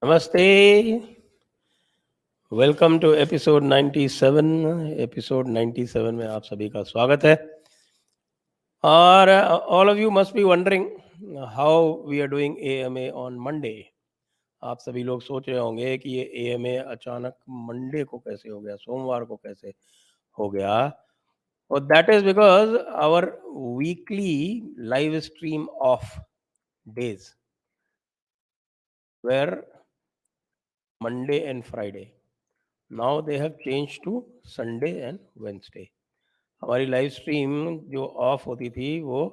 नमस्ते। Welcome to episode 97। Episode 97 में आप सभी का स्वागत है। और all of you must be wondering how we are doing AMA on Monday. आप सभी लोग सोच रहे होंगे कि ये एएमए अचानक मंडे को कैसे हो गया, सोमवार को कैसे हो गया। और that is because our weekly live stream of days were Monday and Friday, now they have change to Sunday and Wednesday. हमारी लाइव स्ट्रीम जो ऑफ होती थी वो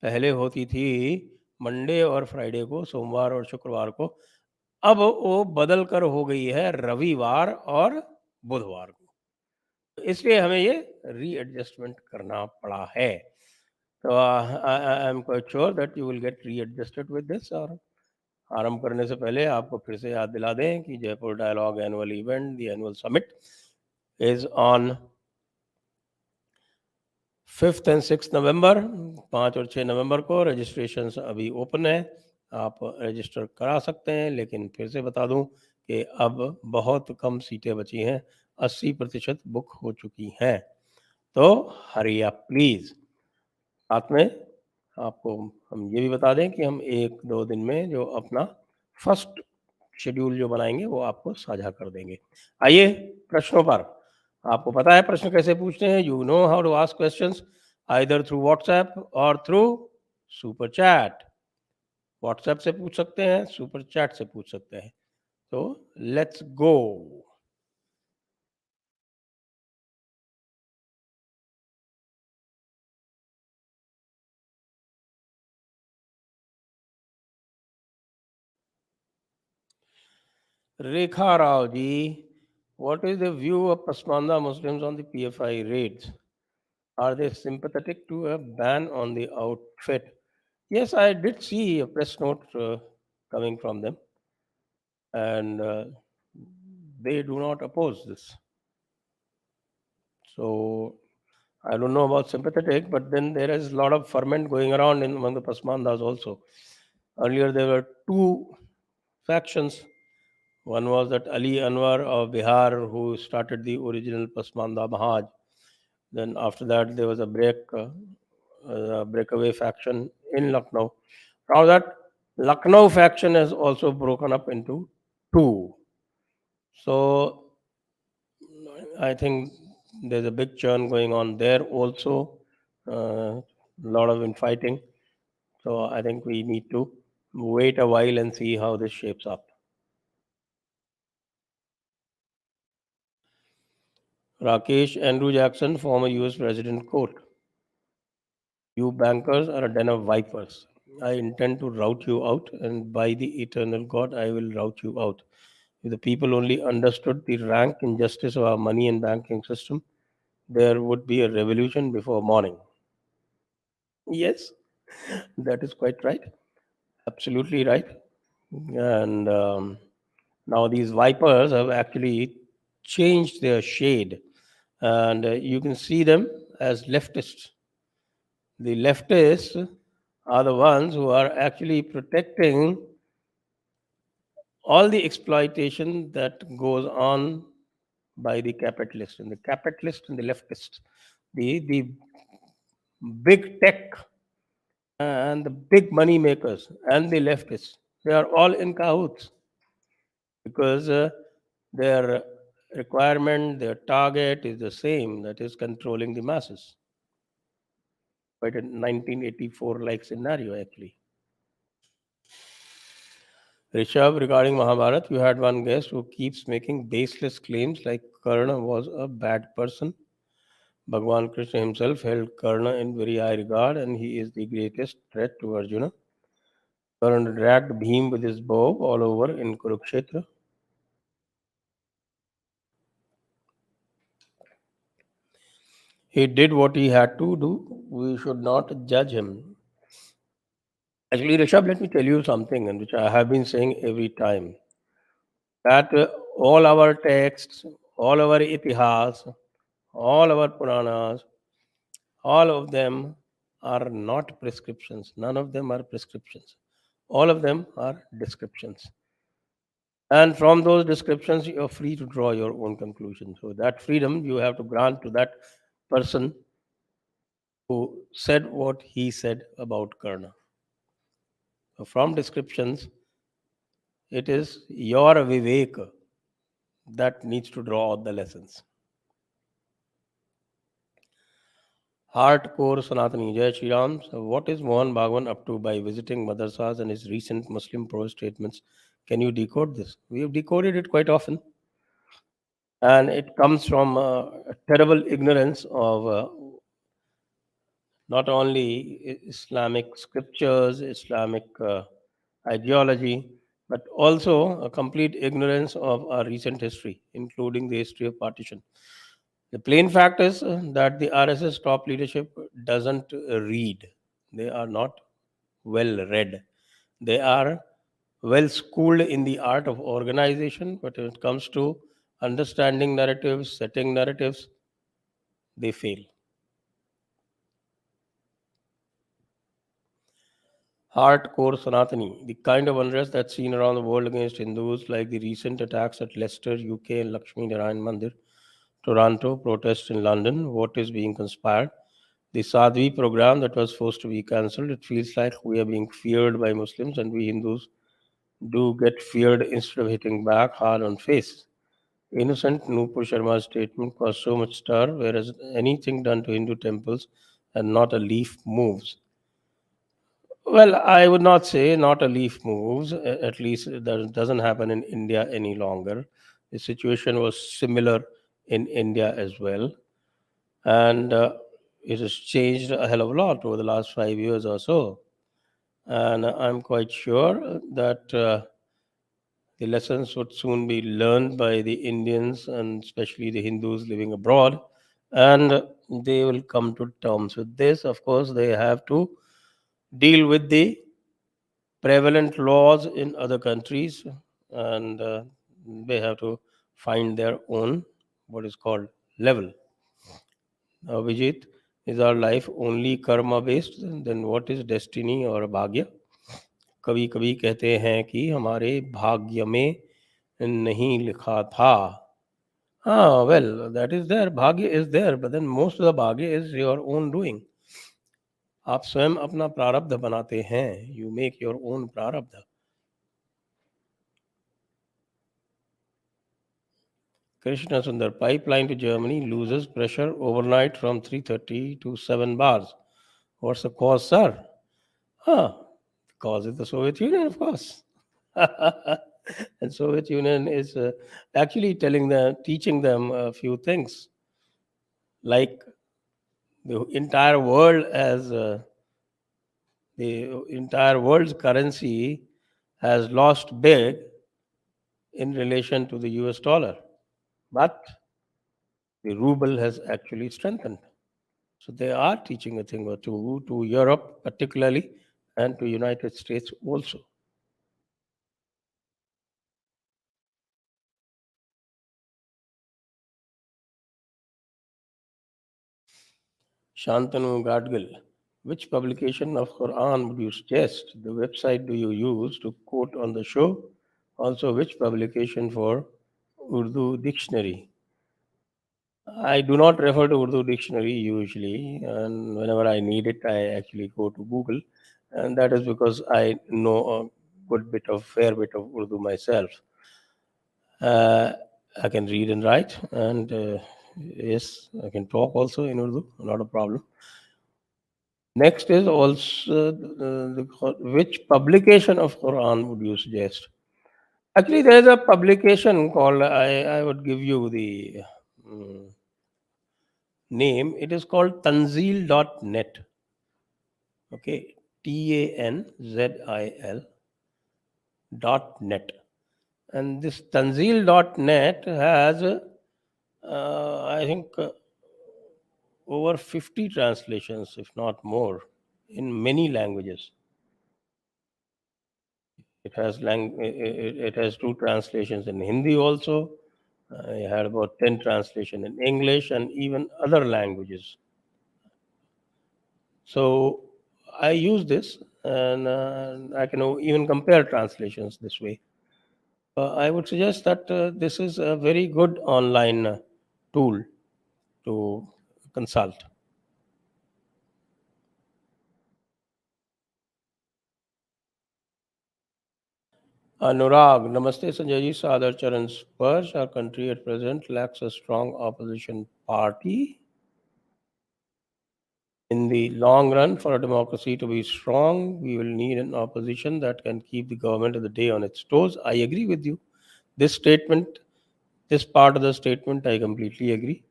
पहले होती थी मंडे और फ्राइडे को, सोमवार और शुक्रवार को। अब वो बदल कर हो गई है रविवार और बुधवार को। इसलिए हमें ये रीएडजस्टमेंट करना पड़ा है। तो I am quite sure that you will get readjusted with this. और आरंभ करने से पहले आपको फिर से याद दिला दें कि Jaipur dialogue annual event, the annual summit, is on 5 and 6 November. 5 और 6 नवंबर को रजिस्ट्रेशन अभी ओपन है, आप रजिस्टर करा सकते हैं। लेकिन फिर से बता दूं कि अब बहुत कम सीटें बची हैं, 80% बुक हो चुकी हैं। तो हरी अप प्लीज़। साथ में आपको हम ये भी बता दें कि हम 1-2 दिन में जो अपना फर्स्ट शेड्यूल जो बनाएंगे वो आपको साझा कर देंगे। आइए प्रश्नों पर। आपको पता है प्रश्न कैसे पूछते हैं। You know how to ask questions either through WhatsApp or through super chat. WhatsApp से पूछ सकते हैं, सुपर चैट से पूछ सकते हैं। तो let's go. Rekha Rao ji, what is the view of Pasmanda Muslims on the PFI raids? Are they sympathetic to a ban on the outfit? Yes, I did see a press note coming from them, and they do not oppose this. So I don't know about sympathetic, but then there is a lot of ferment going around in among the Pasmandas also. Earlier there were two factions. One was that Ali Anwar of Bihar who started the original Pasmanda Mahaj. Then after that there was a breakaway faction in Lucknow. Now that Lucknow faction has also broken up into two. So I think there's a big churn going on there also. A lot of infighting. So I think we need to wait a while and see how this shapes up. Rakesh Andrew Jackson, former US President, quote, "You bankers are a den of vipers. I intend to rout you out, and by the eternal God, I will rout you out. If the people only understood the rank injustice of our money and banking system, there would be a revolution before morning." Yes, that is quite right. Absolutely right. And now these vipers have actually changed their shade, and you can see them as leftists. The leftists are the ones who are actually protecting all the exploitation that goes on by the capitalist and the leftists, the big tech and the big money makers and the leftists. They are all in cahoots because their requirement, their target is the same, that is controlling the masses. Quite a 1984 like scenario, actually. Rishabh, regarding Mahabharata, you had one guest who keeps making baseless claims like Karna was a bad person. Bhagwan Krishna himself held Karna in very high regard and he is the greatest threat to Arjuna. Karna dragged Bhim with his bow all over in Kurukshetra. He did what he had to do. We should not judge him. Actually, Rishabh, let me tell you something, and which I have been saying every time, that all our texts, all our itihas, all our Puranas, all of them are not prescriptions. None of them are prescriptions. All of them are descriptions. And from those descriptions, you're free to draw your own conclusion. So that freedom you have to grant to that person who said what he said about Karna. So from descriptions, it is your vivek that needs to draw out the lessons. Hardcore Sanatani Jai Shri Ram. So what is Mohan Bhagwan up to by visiting madrasas and his recent Muslim pro statements? Can you decode this? We have decoded it quite often, and it comes from a terrible ignorance of not only Islamic scriptures, Islamic ideology, but also a complete ignorance of our recent history, including the history of partition. The plain fact is that the RSS top leadership doesn't read. They are not well read. They are well schooled in the art of organization, but when it comes to understanding narratives, setting narratives, they fail. Hardcore Sanatani, the kind of unrest that's seen around the world against Hindus, like the recent attacks at Leicester, UK, and Lakshmi Narayan Mandir, Toronto, protests in London, what is being conspired? The Sadhvi program that was supposed to be cancelled, it feels like we are being feared by Muslims, and we Hindus do get feared instead of hitting back hard on face. Innocent Nupur Sharma's statement caused so much stir, whereas anything done to Hindu temples and not a leaf moves. Well, I would not say not a leaf moves. At least that doesn't happen in India any longer. The situation was similar in India as well, and it has changed a hell of a lot over the last 5 years or so. And I'm quite sure that the lessons would soon be learned by the Indians and especially the Hindus living abroad, and they will come to terms with this. Of course, they have to deal with the prevalent laws in other countries, and they have to find their own what is called level. Now, Vijit, is our life only karma based? Then what is destiny or bhagya? कभी कभी कहते हैं कि हमारे भाग्य में नहीं लिखा था. Ah, well, that is there. Bhagya is there, but then most of the bhagya is your own doing. आप स्वयं अपना प्रारब्ध बनाते हैं. You make your own प्रारब्ध. Krishna Sundar, pipeline to Germany loses pressure overnight from 330 to 7 bars. What's the cause, sir? Huh, the cause is the Soviet Union, of course. And Soviet Union is actually teaching them a few things, like the entire world as the entire world's currency has lost big in relation to the US dollar, but the ruble has actually strengthened. So they are teaching a thing or two to Europe particularly and to United States also. Shantanu Gadgil, which publication of Quran would you suggest? The website do you use to quote on the show? Also, which publication for Urdu dictionary? I do not refer to Urdu dictionary usually, and whenever I need it, I actually go to Google, and that is because I know a fair bit of Urdu myself. Uh, I can read and write, and yes, I can talk also in Urdu, not a problem. Next is also which publication of Quran would you suggest? Actually, there is a publication called, I would give you the mm, name. It is called Tanzil.net. Okay, Tanzil dot net. And this Tanzil.net has, I think, over 50 translations, if not more, in many languages. It has two translations in Hindi also. I had about 10 translation in English and even other languages. So I use this, and I can even compare translations this way. I would suggest that this is a very good online tool to consult. Anurag, Namaste Sanjay ji, Sadar Charan Spurs. Our country at present lacks a strong opposition party. In the long run, for a democracy to be strong, we will need an opposition that can keep the government of the day on its toes. I agree with you. This statement, this part of the statement, I completely agree.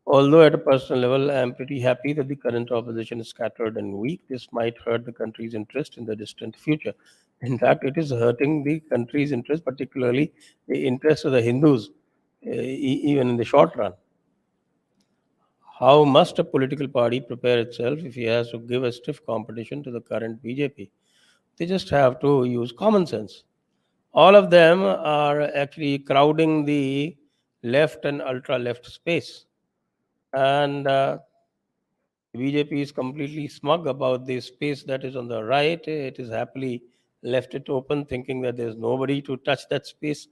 Although at a personal level, I am pretty happy that the current opposition is scattered and weak. This might hurt the country's interest in the distant future. In fact, it is hurting the country's interest, particularly the interest of the Hindus, even in the short run. How must a political party prepare itself if he has to give a stiff competition to the current BJP? They just have to use common sense. All of them are actually crowding the left and ultra left space. And BJP is completely smug about the space that is on the right. It is happily left it open, thinking that there's nobody to touch that space,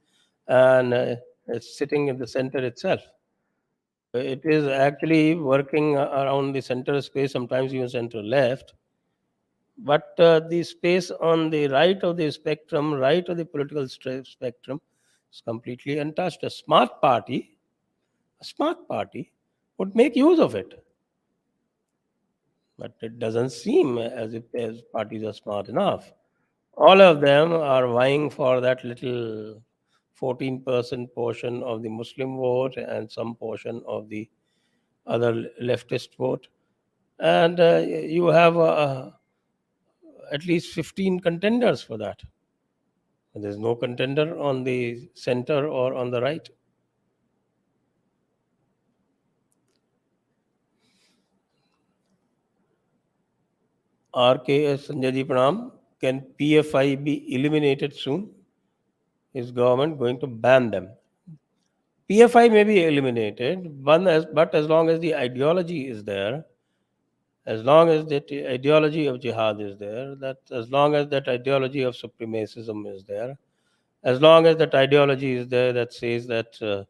and it's sitting in the center itself. It is actually working around the center space, sometimes even center left. But the space on the right of the spectrum, right of the political spectrum, is completely untouched. A smart party would make use of it. But it doesn't seem as if these parties are smart enough. All of them are vying for that little 14% portion of the Muslim vote and some portion of the other leftist vote. And you have at least 15 contenders for that. There's no contender on the center or on the right. RKS Sanjay ji Pranam. Can PFI be eliminated soon? Is government going to ban them? PFI may be eliminated, but as long as the ideology is there, as long as that ideology of jihad is there, that as long as that ideology of supremacism is there, as long as that ideology is there that says that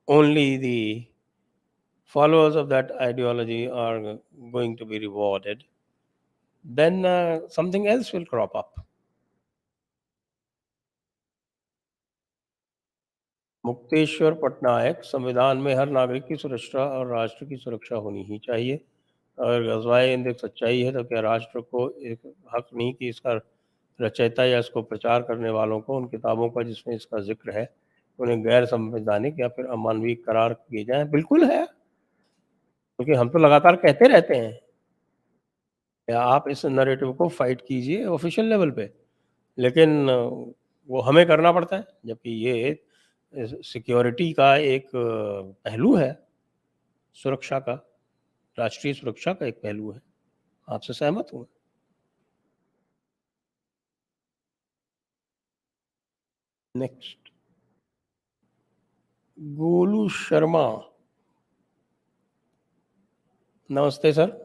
only the followers of that ideology are going to be rewarded, then something else will crop up. Mukteshwar Patnaik, संविधान में हर नागरिक की सुरक्षा और राष्ट्र की सुरक्षा होनी ही चाहिए। अगर गज़वाए हिंद एक सच्चाई है तो क्या राष्ट्र को एक हक नहीं कि इसका रचयिता या इसको प्रचार करने वालों को उन किताबों का जिसमें इसका जिक्र है उन्हें गैर संवैधानिक या फिर अमानवीय करार किए जाएं? बिल्कुल है, क्योंकि हम तो लगातार कहते रहते हैं या आप इस नैरेटिव को फाइट कीजिए ऑफिशियल लेवल पे, लेकिन वो हमें करना पड़ता है, जबकि ये सिक्योरिटी का एक पहलू है, सुरक्षा का, राष्ट्रीय सुरक्षा का एक पहलू है। आपसे सहमत हूँ। नेक्स्ट, गोलू शर्मा। नमस्ते सर।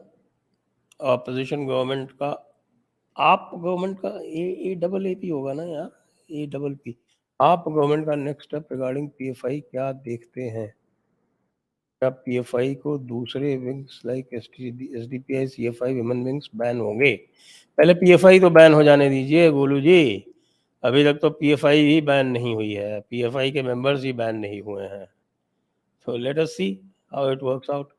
ऑपोजिशन गवर्नमेंट का, आप गवर्नमेंट का ए डबल ए पी होगा ना यार, ए डबल पी। आप गवर्नमेंट का नेक्स्ट स्टेप रिगार्डिंग पीएफआई क्या देखते हैं? क्या पीएफआई को दूसरे wings like SDPI, CFI, women wings ban होंगे? पहले पीएफआई तो बैन हो जाने दीजिए गोलू जी। अभी तक तो पीएफआई ही बैन नहीं हुई है, पीएफआई के मेंबर्स ही बैन नहीं हुए हैं। So let us see how it works out.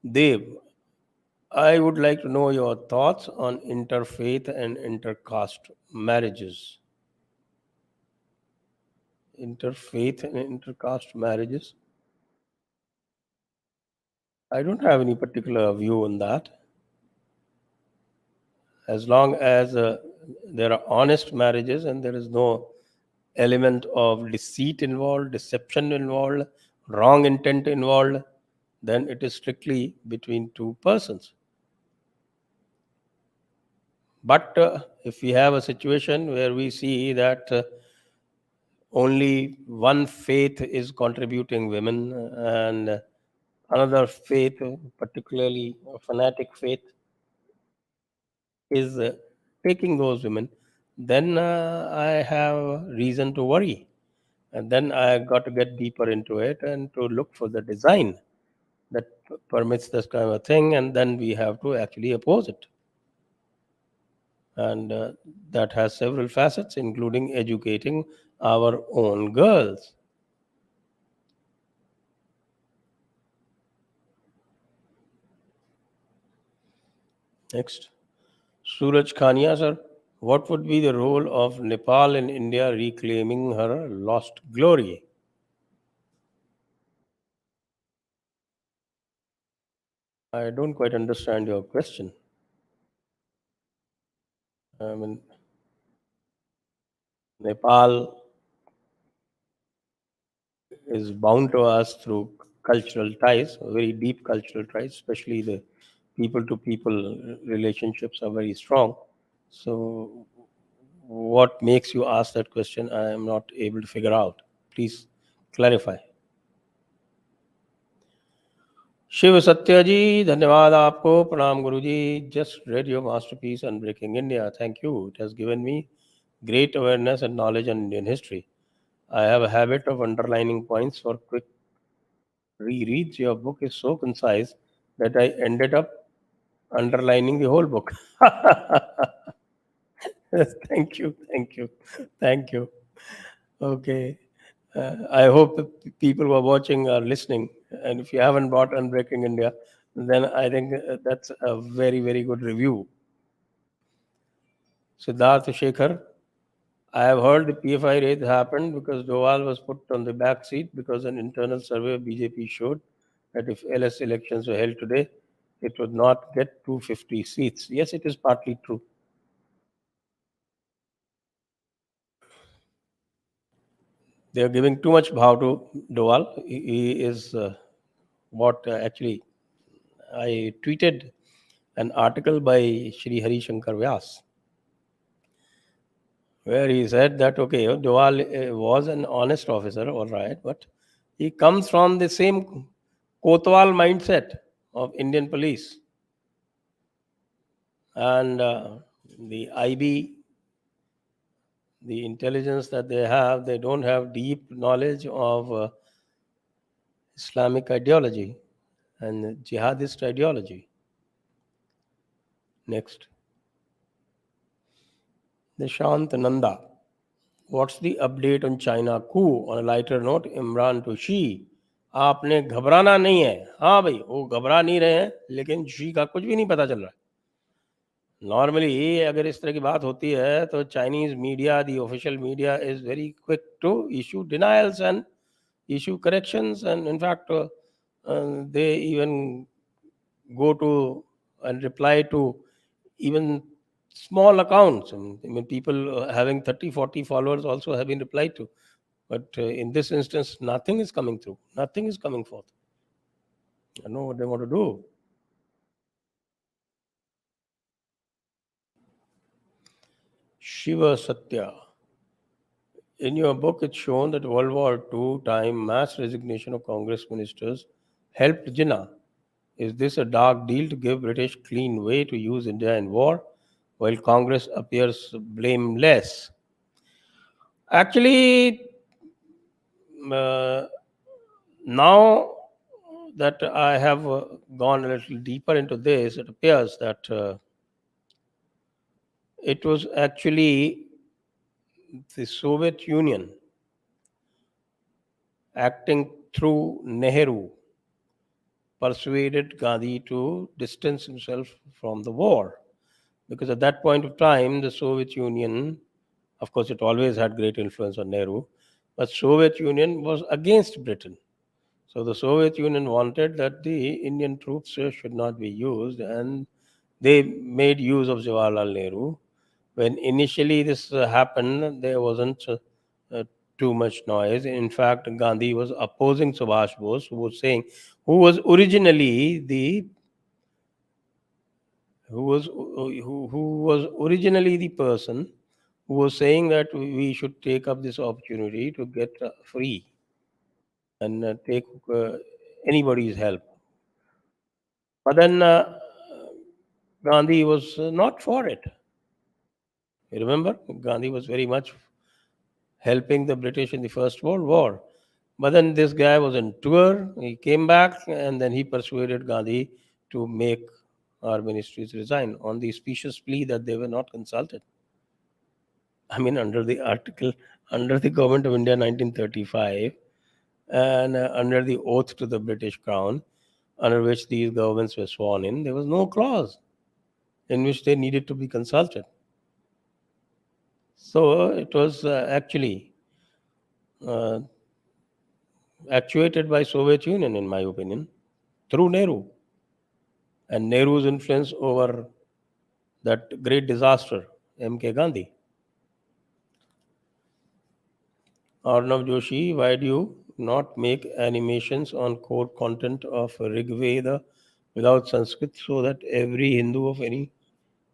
Dev, I would like to know your thoughts on interfaith and intercaste marriages. Interfaith and intercaste marriages. I don't have any particular view on that. As long as there are honest marriages and there is no element of deceit involved, deception involved, wrong intent involved, then it is strictly between two persons. But if we have a situation where we see that only one faith is contributing women and another faith, particularly a fanatic faith, is taking those women, then I have reason to worry. And then I got to get deeper into it and to look for the design that permits this kind of thing, and then we have to actually oppose it. And that has several facets, including educating our own girls. Next, Suraj Khania, sir. What would be the role of Nepal in India reclaiming her lost glory? I don't quite understand your question. I mean, Nepal is bound to us through cultural ties, very deep cultural ties, especially the people to people relationships are very strong. So, what makes you ask that question? I am not able to figure out. Please clarify. Shiv सत्य जी, धन्यवाद आपको, प्रणाम गुरु जी. Just read your masterpiece Unbreaking India. Thank you. It has given me great awareness and knowledge on Indian history. I have a habit of underlining points for quick rereads. Your book is so concise that I ended up underlining the whole book. Thank you, thank you, thank you. Okay. I hope the people who are watching are listening. And if you haven't bought Unbreaking India, then I think that's a very, very good review. Siddharth Shekhar, I have heard the PFI raid happened because Doval was put on the back seat because an internal survey of BJP showed that if LS elections were held today, it would not get 250 seats. Yes, it is partly true. They are giving too much bhav to Doval. He is what actually I tweeted an article by Shri Hari Shankar Vyas where he said that okay, Doval was an honest officer, all right, but he comes from the same Kotwal mindset of Indian police, and the IB, the intelligence that they don't have deep knowledge of Islamic ideology and jihadist ideology. Next, Nishant Nanda. What's the update on China coup? On a lighter note, Imran to Xi, आपने घबराना नहीं है. हाँ भाई, वो घबरा नहीं रहे हैं, लेकिन शी का कुछ भी नहीं पता चल रहा है. नॉर्मली अगर इस तरह की बात होती है तो Chinese media, the official media is very quick to issue denials and issue corrections, and in fact they even go to and reply to even small accounts. I mean people having 30, 40 followers also have been replied to, but in this instance nothing is coming through, nothing is coming forth. I know what they want to do. Shiva Satya, in your book it's shown that World War II time mass resignation of Congress ministers helped Jinnah. Is this a dark deal to give British clean way to use India in war while Congress appears blameless? Actually, uh, now that I have gone a little deeper into this, it appears that it was actually the Soviet Union acting through Nehru persuaded Gandhi to distance himself from the war. Because at that point of time, the Soviet Union, of course, it always had great influence on Nehru, but Soviet Union was against Britain. So the Soviet Union wanted that the Indian troops should not be used, and they made use of Jawaharlal Nehru. When initially this happened, there wasn't uh, too much noise. In fact, Gandhi was opposing Subhash Bose, who was originally the who was originally the person who was saying that we should take up this opportunity to get free and take anybody's help But then Gandhi was not for it. You remember, Gandhi was very much helping the British in the First World War. But then this guy was on tour, he came back, and then he persuaded Gandhi to make our ministries resign on the specious plea that they were not consulted. I mean, under the article, under the Government of India 1935, and under the oath to the British Crown, under which these governments were sworn in, there was no clause in which they needed to be consulted. So it was actually uh, actuated by Soviet Union, in my opinion, through Nehru and Nehru's influence over that great disaster, M.K. Gandhi. Arnav Joshi, why do you not make animations on core content of Rig Veda without Sanskrit so that every Hindu of any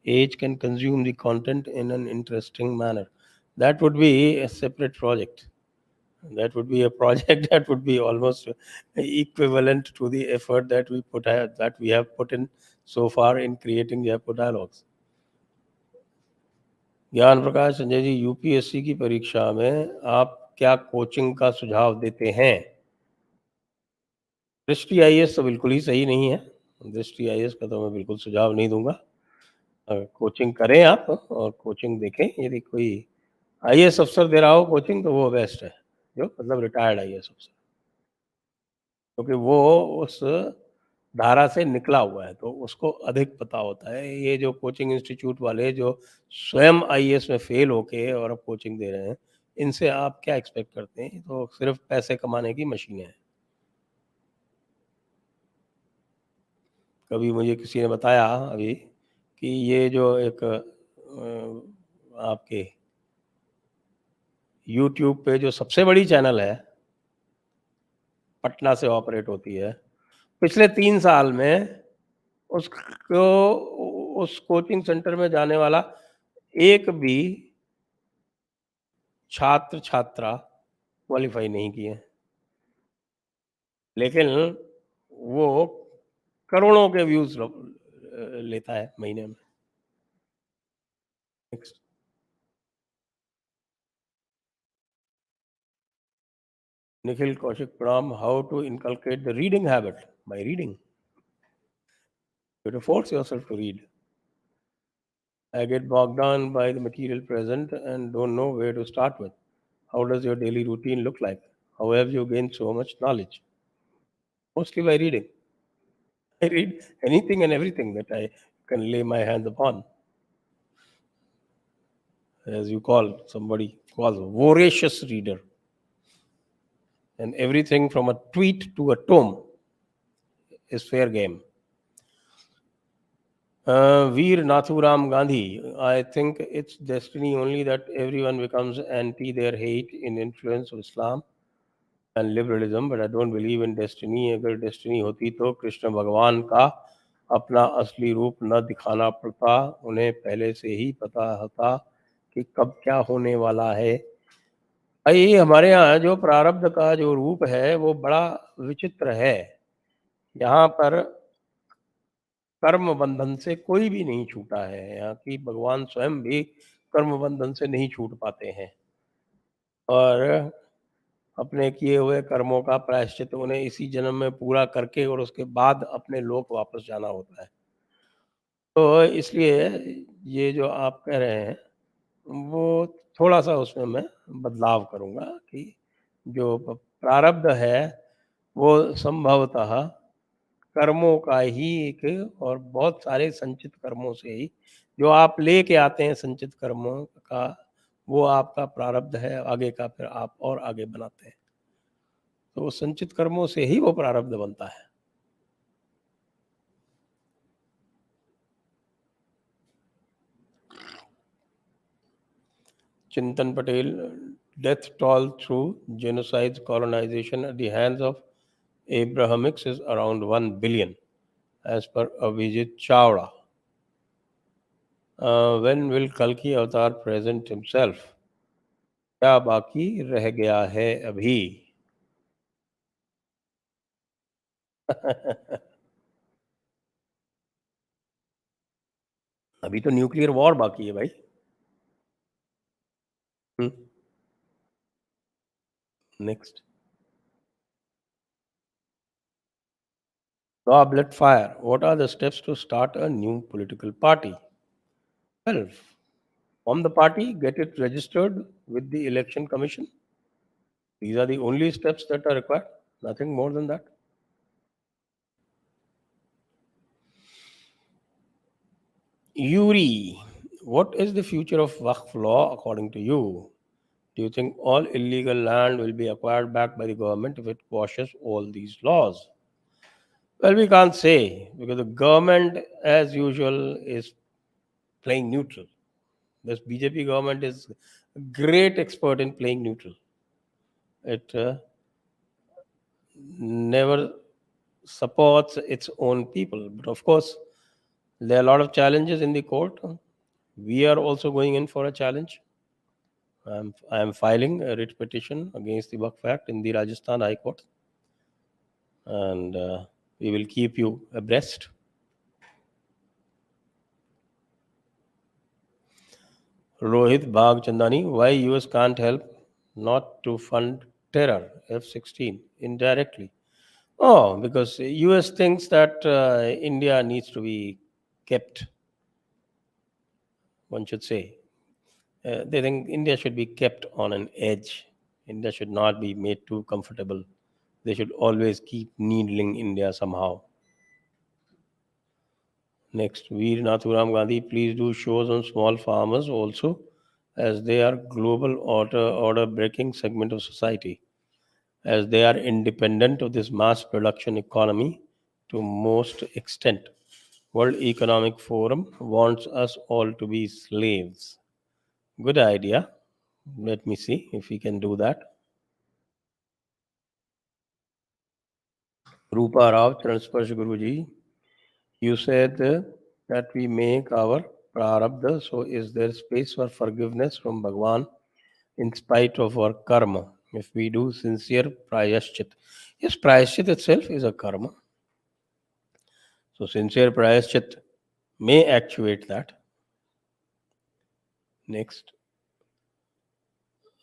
age can consume the content in an interesting manner? That would be a separate project. That would be a project that would be almost equivalent to the effort that we have put in so far in creating Jaipur dialogues. ज्ञान प्रकाश Sanjay ji, UPSC की परीक्षा में आप क्या coaching का सुझाव देते हैं? दृष्टि आईएएस तो बिल्कुल ही सही नहीं है। दृष्टि आईएएस का तो मैं बिल्कुल सुझाव नहीं दूंगा। कोचिंग करें आप और कोचिंग देखें। यदि कोई आईएएस अफसर दे रहा हो कोचिंग तो वो बेस्ट है, जो मतलब रिटायर्ड आईएएस अफसर, क्योंकि वो उस धारा से निकला हुआ है तो उसको अधिक पता होता है। ये जो कोचिंग इंस्टीट्यूट वाले जो स्वयं आईएएस में फेल होके और अब कोचिंग दे रहे हैं, इनसे आप क्या एक्सपेक्ट करते हैं? तो सिर्फ पैसे कमाने की मशीनें हैं। कभी मुझे किसी ने बताया अभी कि ये जो एक आपके यूट्यूब पे जो सबसे बड़ी चैनल है, पटना से ऑपरेट होती है, पिछले 3 साल में उसको उस कोचिंग सेंटर में जाने वाला एक भी छात्र-छात्रा क्वालीफाई नहीं किए। लेकिन वो करोड़ों के व्यूज़ लेता है महीने में। नेक्स्ट। निखिल कौशिक प्रणाम, how to inculcate the reading habit? By reading. You have to force yourself to read. I get bogged down by the material present and don't know where to start with. How does your daily routine look like? How have you gained so much knowledge? Mostly by reading. I read anything and everything that I can lay my hands upon. As you call, somebody calls voracious reader. And everything from a tweet to a tome is fair game. Veer Nathuram Gandhi, I think it's destiny only that everyone becomes anti their hate in influence of Islam and liberalism, but I don't believe in destiny. अगर destiny होती तो कृष्ण भगवान का अपना असली रूप न दिखाना पड़ता, उन्हें पहले से ही पता होता कि कब क्या होने वाला है। भाई हमारे यहाँ जो प्रारब्ध का जो रूप है वो बड़ा विचित्र है। यहाँ पर कर्म बंधन से कोई भी नहीं छूटा है। यहाँ की भगवान स्वयं भी कर्म बंधन से नहीं छूट पाते हैं और अपने किए हुए कर्मों का प्रायश्चित उन्हें इसी जन्म में पूरा करके और उसके बाद अपने लोक वापस जाना होता है। तो इसलिए ये जो आप कह रहे हैं वो थोड़ा-सा उसमें मैं बदलाव करूँगा कि जो प्रारब्ध है वो संभवतः कर्मों का ही एक और बहुत सारे संचित कर्मों से ही जो आप लेके आते हैं संचित कर्मों का, वो आपका प्रारब्ध है, आगे का फिर आप और आगे बनाते हैं। तो वो संचित कर्मों से ही वो प्रारब्ध बनता है। चिंतन Patel, death toll through genocides, colonization at the hands of Abrahamics is around 1 billion, as per Avijit Chawda. When will Kalki Avatar present himself? क्या बाकी रह गया है अभी? अभी तो न्यूक्लियर वॉर बाकी है भाई। Next, goblet fire. What are the steps to start a new political party? Well, form the party, get it registered with the election commission. These are the only steps that are required. Nothing more than that. Yuri, what is the future of Waqf law according to you? Do you think all illegal land will be acquired back by the government if it quashes all these laws? Well, we can't say because the government, as usual, is playing neutral. This BJP government is a great expert in playing neutral. It never supports its own people. But of course, there are a lot of challenges in the court. We are also going in for a challenge. I am filing a writ petition against the Waqf Act in the Rajasthan High Court, and we will keep you abreast. Rohit Bhagchandani, why US can't help not to fund terror, F-16, indirectly? Oh, because US thinks that India needs to be kept, one should say. They think India should be kept on an edge. India should not be made too comfortable. They should always keep needling India somehow. Next, Veer Nathuram Gandhi, please do shows on small farmers also, as they are global order breaking segment of society, as they are independent of this mass production economy to most extent. World Economic Forum wants us all to be slaves. Good idea. Let me see if we can do that. Rupa Rao, Transparsh Guruji, you said that we make our prarabdha, so is there space for forgiveness from Bhagwan in spite of our karma if we do sincere prayashchit? Yes, prayashchit itself is a karma. So sincere prayashchit may actuate that. Next,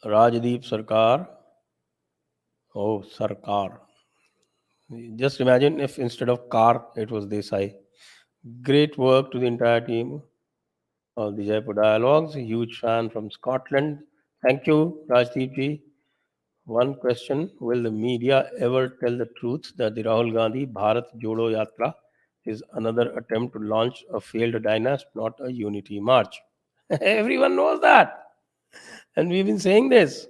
Rajdeep Sarkar. Oh, Sarkar. Just imagine if instead of car, it was Desai. Great work to the entire team of the Jaipur Dialogues. A huge fan from Scotland. Thank you, Rajdeep ji. One question: will the media ever tell the truth that the Rahul Gandhi Bharat Jodo Yatra is another attempt to launch a failed dynasty, not a unity march? Everyone knows that. And we've been saying this.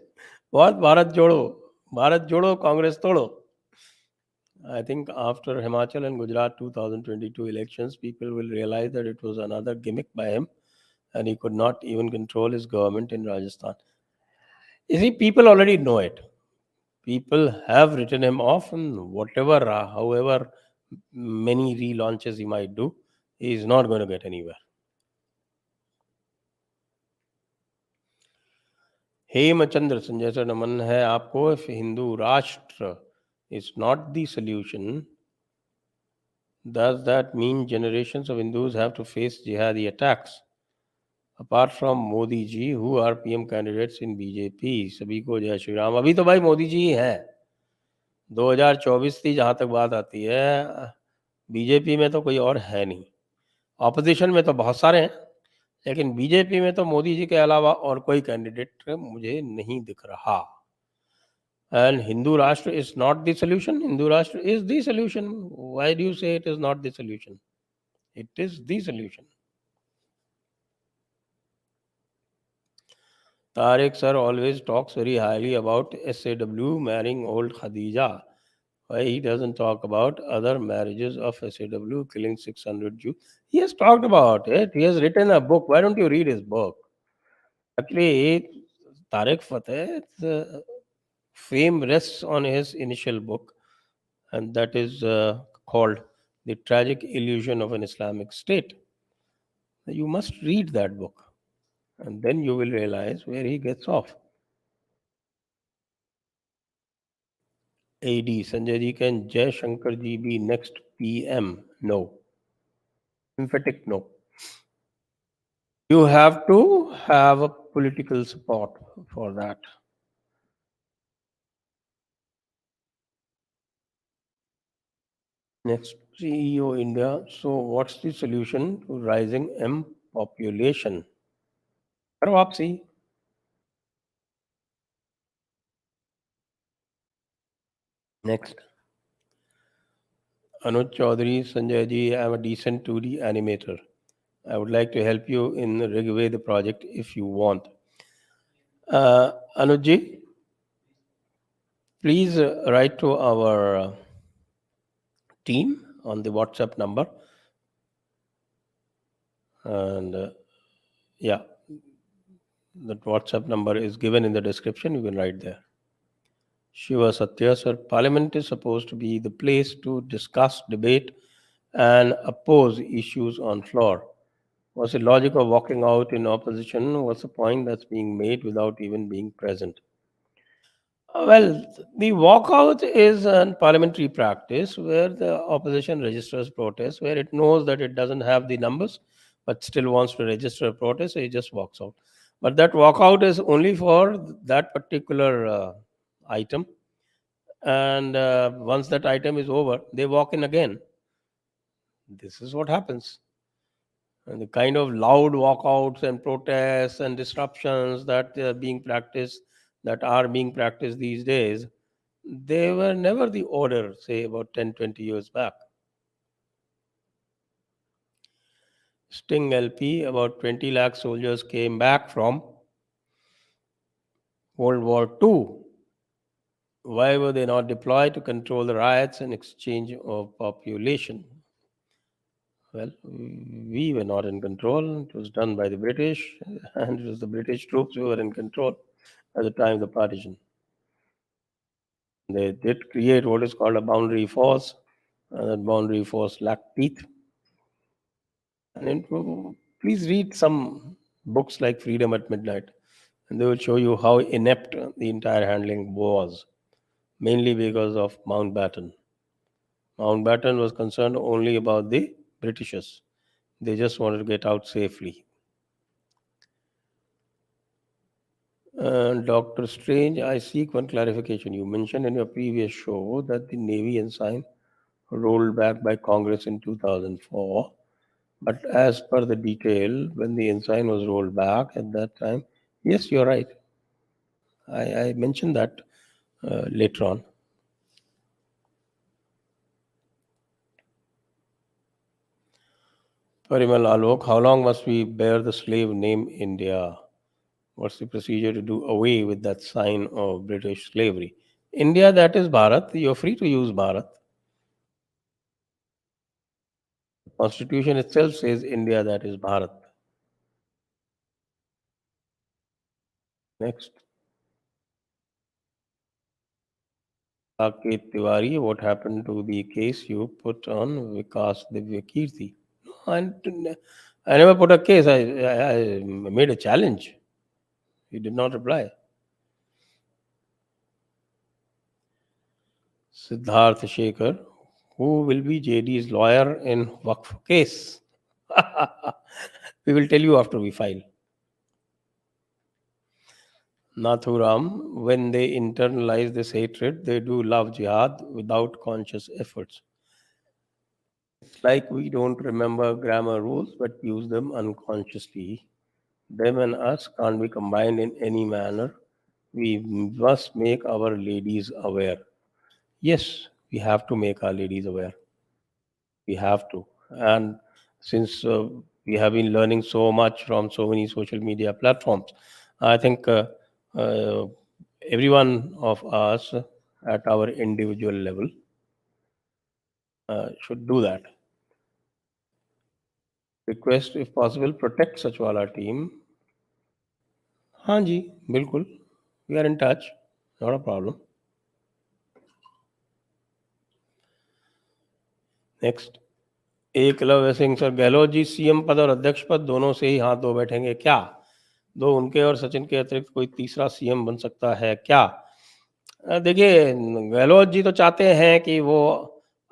What Bharat Jodo? Bharat Jodo, Congress Todo. I think after Himachal and Gujarat 2022 elections, people will realize that it was another gimmick by him and he could not even control his government in Rajasthan. You see, people already know it. People have written him off, and whatever, however many relaunches he might do, he is not going to get anywhere. Hemchandra Sanjay sir नमन है आपको. If Hindu राष्ट्र is not the solution, does that mean generations of Hindus have to face jihadi attacks? Apart from Modi ji, who are PM candidates in BJP? सभी को जय श्री राम. अभी तो भाई मोदी जी ही हैं. 2024 थी जहाँ तक बात आती है. बीजेपी में तो कोई और है नहीं. ऑपोजिशन में तो बहुत सारे हैं, लेकिन बीजेपी में तो मोदी जी के अलावा और कोई कैंडिडेट मुझे नहीं दिख रहा. And Hindu Rashtra is not the solution. Hindu Rashtra is the solution. Why do you say it is not the solution? It is the solution. Tariq sir always talks very highly about SAW marrying old Khadija. Why he doesn't talk about other marriages of SAW killing 600 Jews? He has talked about it. He has written a book. Why don't you read his book? Actually, Tariq Fateh's fame rests on his initial book, and that is called The Tragic Illusion of an Islamic State. You must read that book, and then you will realize where he gets off. AD Sanjay ji, can Jai Shankar ji be next PM? No. Sympathetic? No. You have to have a political support for that. Next, CEO India. So, what's the solution to rising M population? करो आप सही. Next, Anuj Chaudhary, Sanjay ji, I'm a decent 2D animator. I would like to help you in Rigway the project if you want. Anuj ji, please write to our team on the WhatsApp number. And yeah, that WhatsApp number is given in the description. You can write there. Shiva Satya, sir, Parliament is supposed to be the place to discuss, debate, and oppose issues on floor. What's the logic of walking out in opposition? What's the point that's being made without even being present? Well, the walkout is a parliamentary practice where the opposition registers protest, where it knows that it doesn't have the numbers, but still wants to register a protest, so it just walks out. But that walkout is only for that particular item, and once that item is over, they walk in again. This is what happens. And the kind of loud walkouts and protests and disruptions that are being practiced these days, they were never the order, say about 10, 20 years back. Sting LP, about 20 lakh soldiers came back from World War II. Why were they not deployed to control the riots and exchange of population? Well, we were not in control. It was done by the British, and it was the British troops who were in control at the time of the partition. They did create what is called a boundary force, and that boundary force lacked teeth. And please read some books like Freedom at Midnight, and they will show you how inept the entire handling was, mainly because of Mountbatten. Mountbatten was concerned only about the Britishers. They just wanted to get out safely. Dr. Strange, I seek one clarification. You mentioned in your previous show that the Navy ensign rolled back by Congress in 2004. But as per the detail, when the ensign was rolled back at that time, yes, you're right. I mentioned that later on. Parimal Alok, how long must we bear the slave name India? What's the procedure to do away with that sign of British slavery? India, that is Bharat. You're free to use Bharat. The Constitution itself says India, that is Bharat. Next. Saket Tiwari, what happened to the case you put on Vikas Divya Kirti? No, I never put a case. I made a challenge. He did not reply. Siddharth Shekhar, who will be JD's lawyer in Waqf case? We will tell you after we file. Nathuram, when they internalize this hatred, they do love jihad without conscious efforts. It's like we don't remember grammar rules but use them unconsciously. Them and us can't be combined in any manner. We must make our ladies aware. Yes, we have to make our ladies aware. We have to. And since we have been learning so much from so many social media platforms, I think uh, every one of us at our individual level should do that. Request, if possible, protect Sachwala team. हाँ जी, बिल्कुल. We are in touch. Not a problem. Next. Eklavya Singh sir, Gehlot ji CM पद और अध्यक्ष पद दोनों से ही हाथ धो बैठेंगे क्या? दो उनके और सचिन के अतिरिक्त कोई तीसरा सीएम बन सकता है क्या? देखिए, गहलोत जी तो चाहते हैं कि वो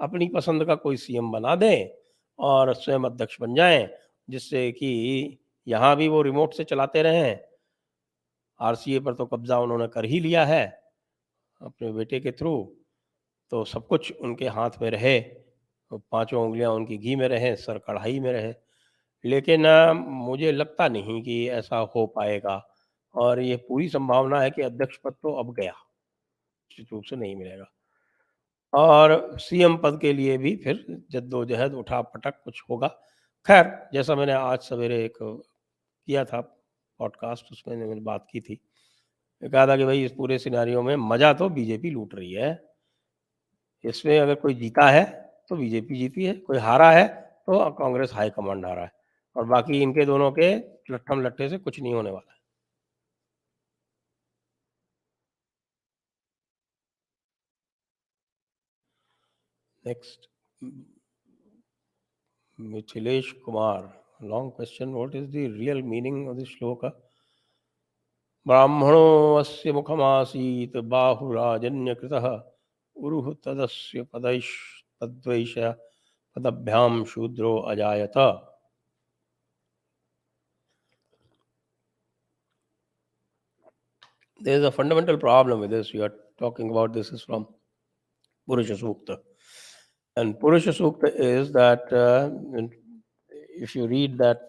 अपनी पसंद का कोई सीएम बना दें और स्वयं अध्यक्ष बन जाएं, जिससे कि यहाँ भी वो रिमोट से चलाते रहे हैं। आरसीए पर तो कब्जा उन्होंने कर ही लिया है अपने बेटे के थ्रू, तो सब कुछ उनके हाथ में रहे, तो पांचों उंगलियां उनकी घी में रहे, सर कढ़ाई में रहे। लेकिन मुझे लगता नहीं कि ऐसा हो पाएगा, और ये पूरी संभावना है कि अध्यक्ष पद तो अब गया, निश्चित रूप से नहीं मिलेगा। और सीएम पद के लिए भी फिर जद्दोजहद उठा-पटक कुछ होगा। ख़ैर, जैसा मैंने आज सवेरे एक किया था पॉडकास्ट, उसमें मैंने बात की थी। मैं कहा था कि भई इस पूरे सिनेरियो में मज़ा तो बीजेपी लूट रही है। इसमें अगर कोई जीता है तो बीजेपी जीती है, कोई हारा है तो कांग्रेस हाई कमांड हारा है, और बाकी इनके दोनों के लट्ठम-लट्ठे से कुछ नहीं होने वाला है। Next, Mithilesh Kumar, long question, what is the real meaning of this श्लोक? ब्राह्मणो अस्य मुखमासीत् बाहुराजन्यकृतः उरुः तदस्य तद्वैष पदभ्याम शूद्रो अजायत. There is a fundamental problem with this. You are talking about this is from Purusha Sukta. And Purusha Sukta is that if you read that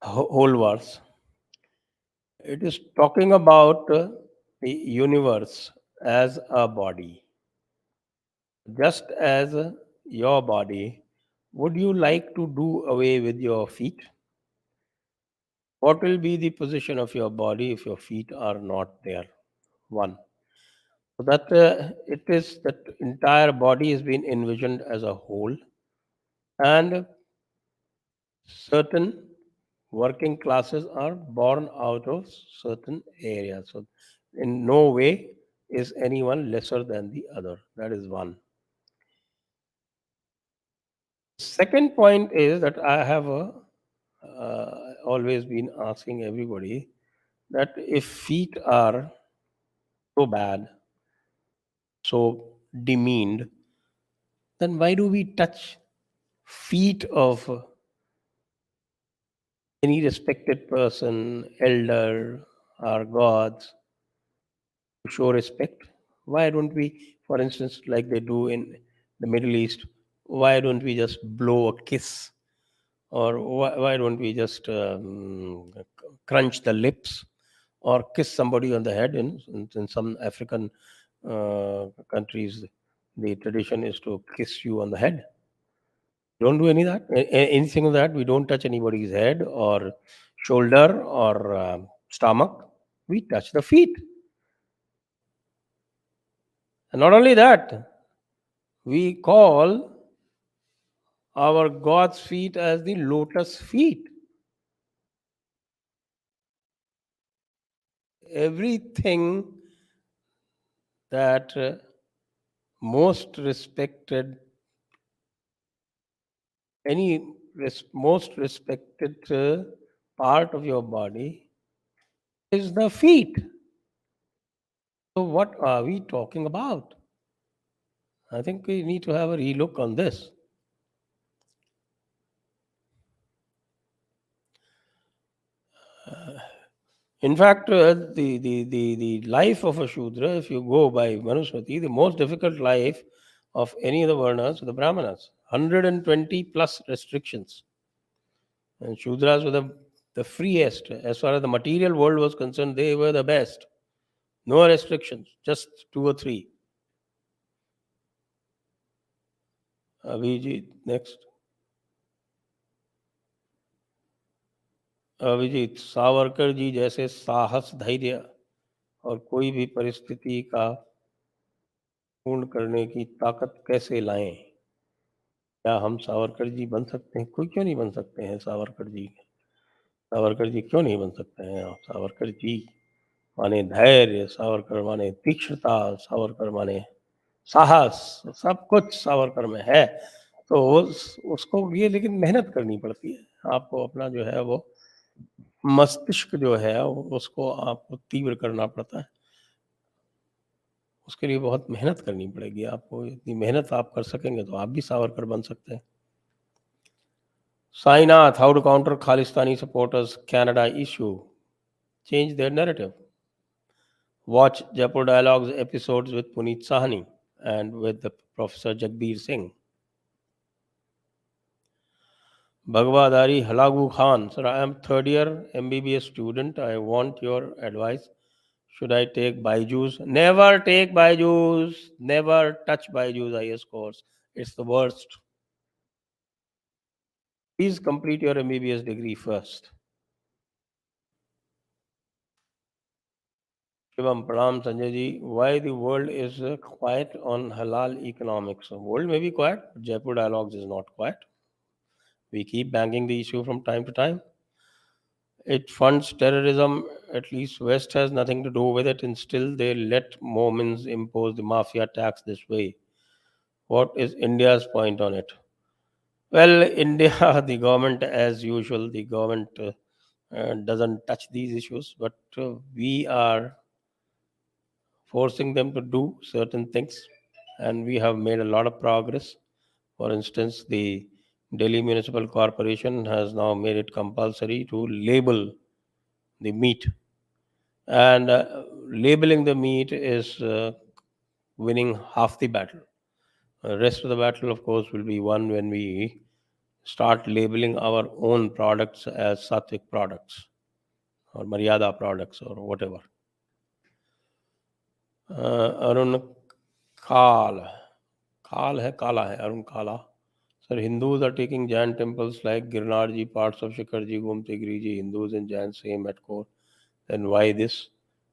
whole verse, it is talking about the universe as a body. Just as your body, would you like to do away with your feet? What will be the position of your body if your feet are not there? One. So that it is that entire body has been envisioned as a whole, and certain working classes are born out of certain areas. So in no way is anyone lesser than the other. That is one. Second point is that I have always been asking everybody that if feet are so bad, so demeaned, then why do we touch feet of any respected person, elder, or gods, to show respect? Why don't we, for instance, like they do in the Middle East, why don't we just blow a kiss? Or why don't we just crunch the lips or kiss somebody on the head? In some African countries, the tradition is to kiss you on the head. Don't do any of that. Anything of that. We don't touch anybody's head or shoulder or stomach. We touch the feet. And not only that, we call our God's feet as the lotus feet. Everything that most respected, any most respected part of your body is the feet. So what are we talking about? I think we need to have a relook on this. In fact, the life of a Shudra, if you go by Manusmriti, the most difficult life of any of the Varnas, the Brahmanas, 120 plus restrictions. And Shudras were the freest. As far as the material world was concerned, they were the best. No restrictions, just two or three. Abhijit, next. Abhijit, Savarkar ji जैसे साहस, धैर्य और कोई भी परिस्थिति का पूर्ण करने की ताकत कैसे लाएं? क्या हम सावरकर जी बन सकते हैं? कोई क्यों नहीं बन सकते हैं सावरकर जी? सावरकर जी क्यों नहीं बन सकते हैं? सावरकर जी माने धैर्य, सावरकर माने तीक्ष्णता, सावरकर माने साहस, सब कुछ सावरकर में है। तो उसको ये लेकिन मेहनत करनी पड़ती है। आपको अपना जो है वो मस्तिष्क जो है उसको आपको तीव्र करना पड़ता है। उसके लिए बहुत मेहनत करनी पड़ेगी आपको। इतनी मेहनत आप कर सकेंगे तो आप भी सावरकर बन सकते हैं। Sainath, how to counter Khalistani supporters' Canada issue. Change their narrative. Watch Jaipur Dialogues episodes with Puneet Sahani and with the Professor Jagbir Singh. Bhagwadari Halagu Khan, sir, I am third year MBBS student. I want your advice. Should I take Byju's? Never take Byju's. Never touch Byju's IS course. It's the worst. Please complete your MBBS degree first. Shivam, Pranam, Sanjay ji. Why the world is quiet on halal economics? The world may be quiet, but Jaipur Dialogues is not quiet. We keep banging the issue from time to time. It funds terrorism. At least West has nothing to do with it, and still they let Mormons impose the mafia tax this way. What is India's point on it? Well, India, the government, as usual, the government doesn't touch these issues, but we are forcing them to do certain things, and we have made a lot of progress. For instance, the Delhi Municipal Corporation has now made it compulsory to label the meat, and labeling the meat is winning half the battle. The rest of the battle, of course, will be won when we start labeling our own products as sattvic products or Maryada products or whatever. Arun Kal. Kal hai, Kala hai, Arun Kala. Sir, Hindus are taking Jain temples like Girnarji, parts of Shikharji, Gomti Giriji, Hindus and Jains same at core. Then why this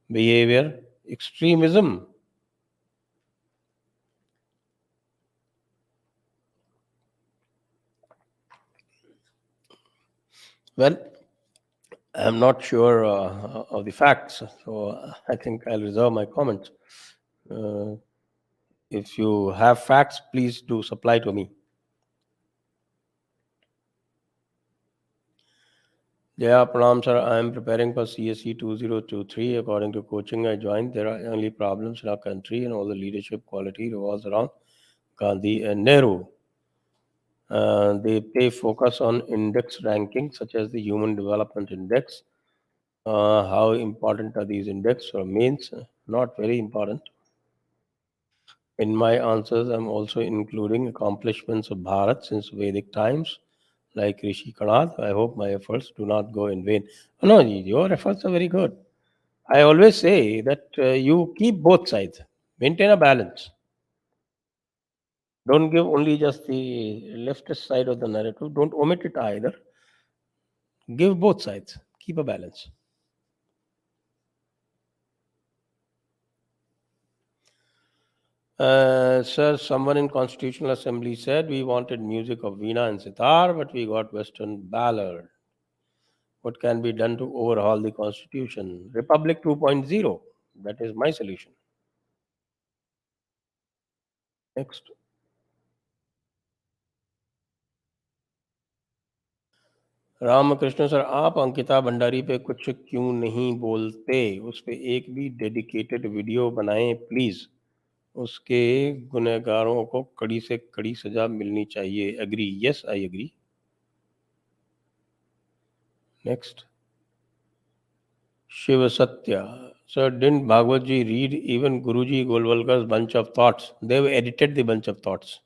behavior? Extremism. Well, I'm not sure of the facts, so I think I'll reserve my comments. Uh, if you have facts, please do supply to me. Yeah, Pranam sir, I am preparing for CSE 2023. According to coaching I joined, there are only problems in our country and all the leadership quality revolves around Gandhi and Nehru. They pay focus on index rankings such as the Human Development Index. How important are these index or means? Not very important. In my answers, I'm also including accomplishments of Bharat since Vedic times, like Rishi Kanad. I hope my efforts do not go in vain. No, your efforts are very good. I always say that you keep both sides, maintain a balance. Don't give only just the leftist side of the narrative. Don't omit it either. Give both sides. Keep a balance. Sir, someone in Constitutional Assembly said we wanted music of Veena and Sitar, but we got Western ballad. What can be done to overhaul the Constitution? Republic 2.0. That is my solution. Next. Ramakrishna sir, आप अंकिता भंडारी पे कुछ क्यों नहीं बोलते? उस पे एक भी डेडिकेटेड वीडियो बनाएं प्लीज. उसके गुनहगारों को कड़ी से कड़ी सजा मिलनी चाहिए. Agree. Yes, I agree. Next. Shiv Satya. Sir, didn't Bhagwat ji read even Guruji Golwalkar's bunch of thoughts? They've edited the bunch of thoughts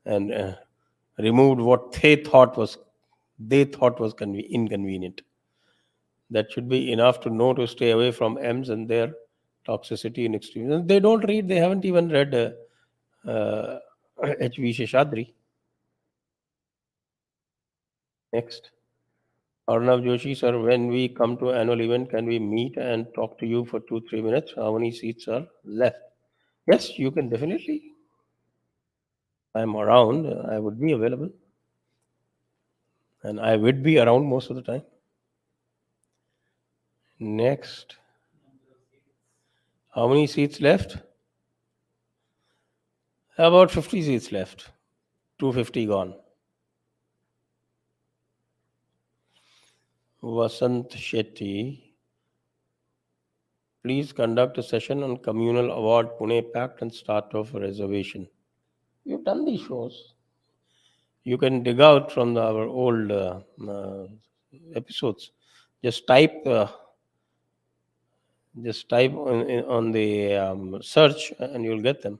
and removed what they thought was inconvenient. That should be enough to know to stay away from M's and their toxicity and extremism. They don't read. They haven't even read H.V. Sheshadri. Next. Arnav Joshi, sir, when we come to annual event, can we meet and talk to you for 2-3 minutes? How many seats are left? Yes, you can definitely. I'm around. I would be available. And I would be around most of the time. Next. How many seats left? About 50 seats left. 250 gone. Vasant Shetty. Please conduct a session on communal award Pune Pact and start off a reservation. You've done these shows. You can dig out from our old episodes. Just type on the search and you'll get them.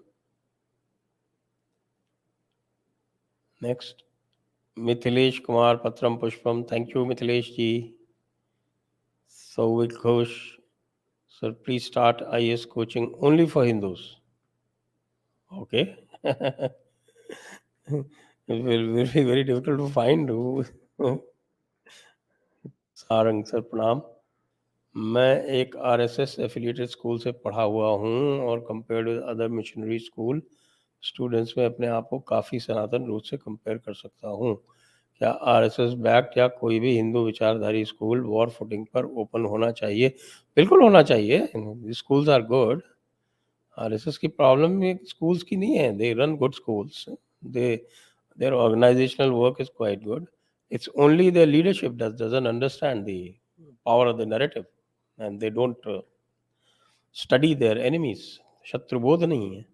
Next, Mithilesh Kumar Patram Pushpam. Thank you, Mithilesh ji. Souvik Ghosh. Sir, please start IS coaching only for Hindus. Okay. It will be very difficult to find who. Sarang sir प्रणाम. मैं एक RSS affiliated school से पढ़ा हुआ हूँ और compared with other missionary school students में अपने आप को काफ़ी सनातन रूप से कंपेयर कर सकता हूँ. क्या आरएसएस बैक्ड या कोई भी हिंदू विचारधारी स्कूल वॉर फुटिंग पर ओपन होना चाहिए? बिल्कुल होना चाहिए. Schools are good. आरएसएस की प्रॉब्लम स्कूल्स की नहीं है. They run good schools. They their organizational work is quite good. It's only their leadership that doesn't understand the power of the narrative and they don't study their enemies. शत्रुबोध नहीं है.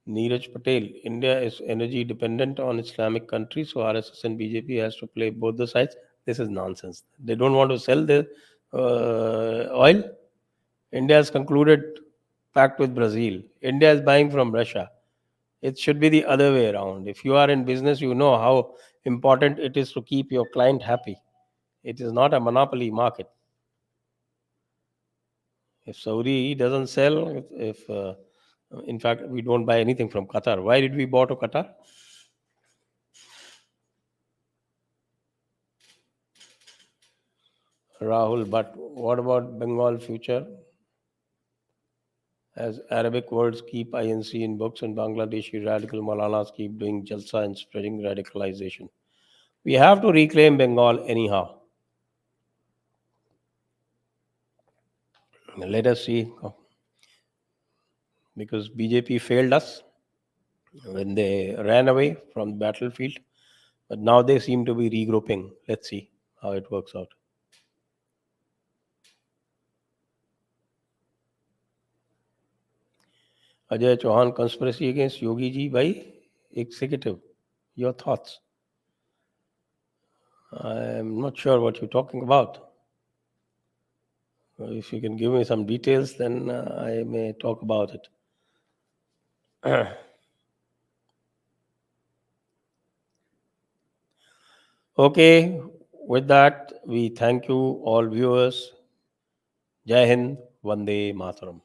Neeraj Patel, India is energy dependent on Islamic countries, so RSS and BJP has to play both the sides. This is nonsense. They don't want to sell their oil. India has concluded pact with Brazil. India is buying from Russia. It should be the other way around. If you are in business, you know how important it is to keep your client happy. It is not a monopoly market. If Saudi doesn't sell, if in fact we don't buy anything from Qatar. Why did we bought to Qatar? Rahul, but what about Bengal future? As Arabic words keep INC in books and Bangladeshi radical Maulanas keep doing jalsa and spreading radicalization. We have to reclaim Bengal anyhow. Let us see. Because BJP failed us when they ran away from the battlefield, but now they seem to be regrouping. Let's see how it works out. Ajay Chauhan, conspiracy against Yogi ji by executive. Your thoughts? I'm not sure what you're talking about. If you can give me some details, then I may talk about it. Okay, with that, we thank you all viewers. Jai Hind, Vande Mataram.